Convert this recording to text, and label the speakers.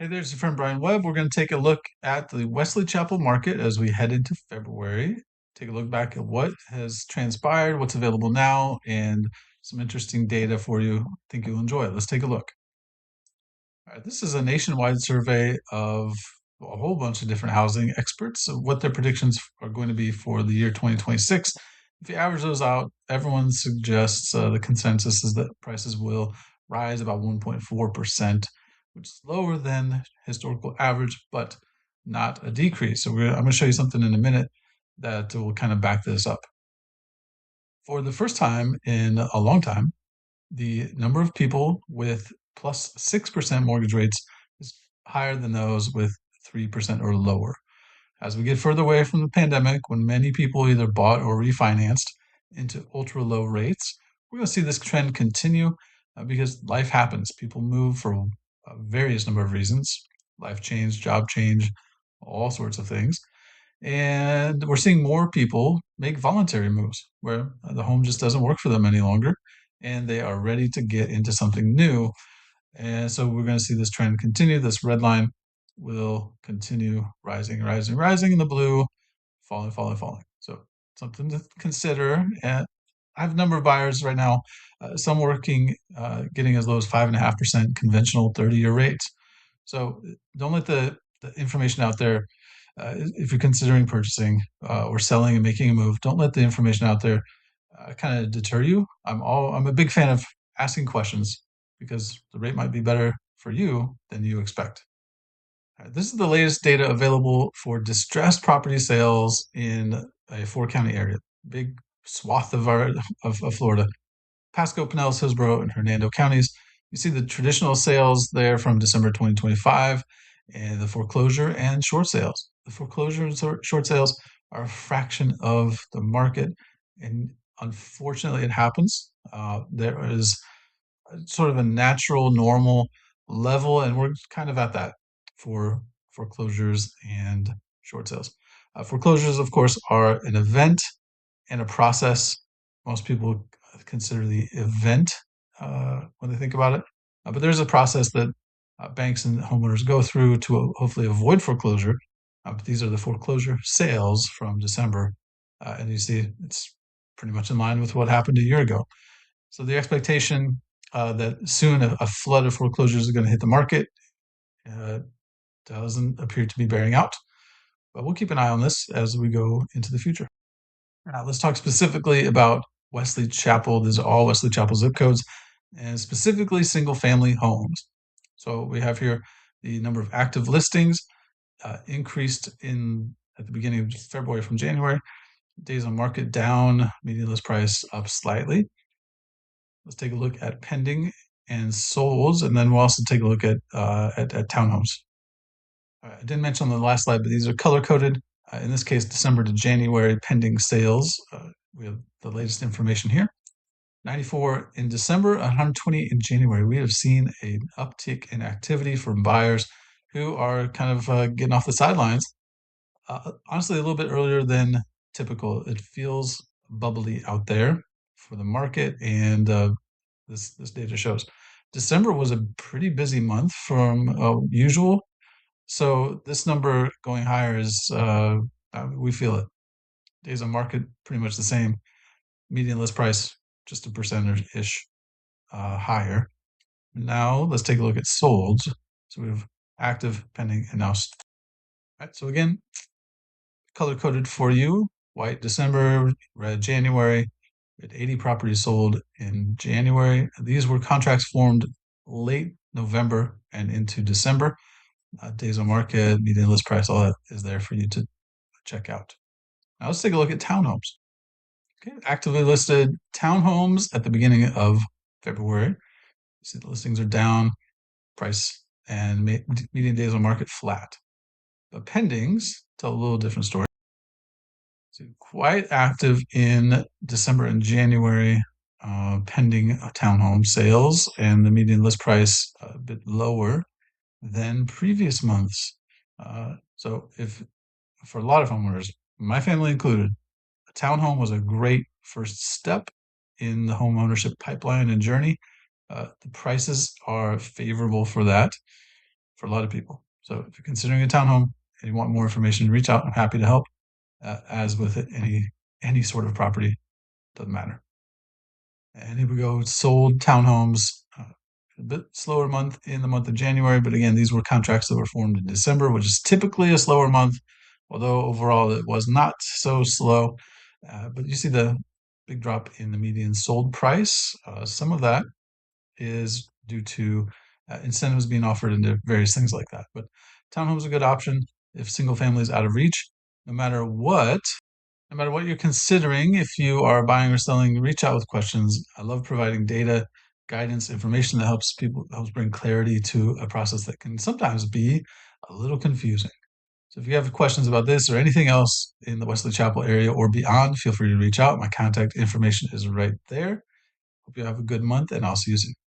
Speaker 1: Hey, there's your friend Brian Webb. We're going to take a look at the Wesley Chapel market as we head into February. Take a look back at what has transpired, what's available now, and some interesting data for you. I think you'll enjoy it. Let's take a look. All right, this is a nationwide survey of a whole bunch of different housing experts of what their predictions are going to be for the year 2026. If you average those out, everyone suggests the consensus is that prices will rise about 1.4%, which is lower than historical average, but not a decrease. So I'm going to show you something in a minute that will kind of back this up. For the first time in a long time, the number of people with plus 6% mortgage rates is higher than those with 3% or lower. As we get further away from the pandemic, when many people either bought or refinanced into ultra low rates, we're going to see this trend continue because life happens. People move for a various number of reasons, life change, job change, all sorts of things. And we're seeing more people make voluntary moves where the home just doesn't work for them any longer and they are ready to get into something new. And so we're going to see this trend continue. This red line will continue rising, rising, rising, in the blue, falling, falling, falling. So something to consider. And I have a number of buyers right now, some working, getting as low as 5.5% conventional 30-year rates. So don't let the information out there, if you're considering purchasing or selling and making a move, don't let the information out there kind of deter you. I'm a big fan of asking questions because the rate might be better for you than you expect. All right, this is the latest data available for distressed property sales in a four-county area, big swath of of Florida, Pasco, Pinellas, Hillsborough, and Hernando counties. You see the traditional sales there from December 2025 and the foreclosure and short sales. The foreclosure and short sales are a fraction of the market, and unfortunately, it happens. There is sort of a natural, normal level, and we're kind of at that for foreclosures and short sales. Foreclosures, of course, are an event and a process. Most people consider the event when they think about it, but there's a process that banks and homeowners go through to hopefully avoid foreclosure. But these are the foreclosure sales from December, and you see it's pretty much in line with what happened a year ago. So the expectation that soon a flood of foreclosures is going to hit the market uh, doesn't appear to be bearing out. But we'll keep an eye on this as we go into the future. Now, let's talk specifically about Wesley Chapel. These are all Wesley Chapel zip codes, and specifically single family homes. So we have here the number of active listings increased in at the beginning of February from January. Days on market down, median list price up slightly. Let's take a look at pending and solds, and then we'll also take a look at townhomes. I didn't mention on the last slide, but these are color coded. In this case, December to January pending sales. We have the latest information here. 94 in December, 120 in January. We have seen an uptick in activity from buyers who are kind of getting off the sidelines. Honestly, a little bit earlier than typical. It feels bubbly out there for the market, and this data shows December was a pretty busy month from usual. So this number going higher is we feel it. Days on market pretty much the same. Median list price just a percentage ish higher. Now let's take a look at solds. So we have active, pending, and now. Right, so again, color coded for you: white December, red January. We had 80 properties sold in January. These were contracts formed late November and into December. Days on market, median list price, all that is there for you to check out. Now let's take a look at townhomes. Okay, actively listed townhomes at the beginning of February. You see the listings are down, price and median days on market flat. But pendings tell a little different story. So quite active in December and January, pending townhome sales, and the median list price a bit lower than previous months. So if for a lot of homeowners, my family included, a townhome was a great first step in the home ownership pipeline and journey. The prices are favorable for that. for a lot of people. So if you're considering a townhome and you want more information, reach out. I'm happy to help. As with any sort of property, doesn't matter. And here we go. Sold townhomes. A bit slower month in the month of January, but again, these were contracts that were formed in December, which is typically a slower month, although overall it was not so slow. But you see the big drop in the median sold price. Some of that is due to incentives being offered and various things like that. But townhomes is a good option if single family is out of reach. No matter what, no matter what you're considering, if you are buying or selling, reach out with questions. I love providing data, guidance, information that helps bring clarity to a process that can sometimes be a little confusing. So if you have questions about this or anything else in the Wesley Chapel area or beyond, feel free to reach out. My contact information is right there. Hope you have a good month, and I'll see you soon.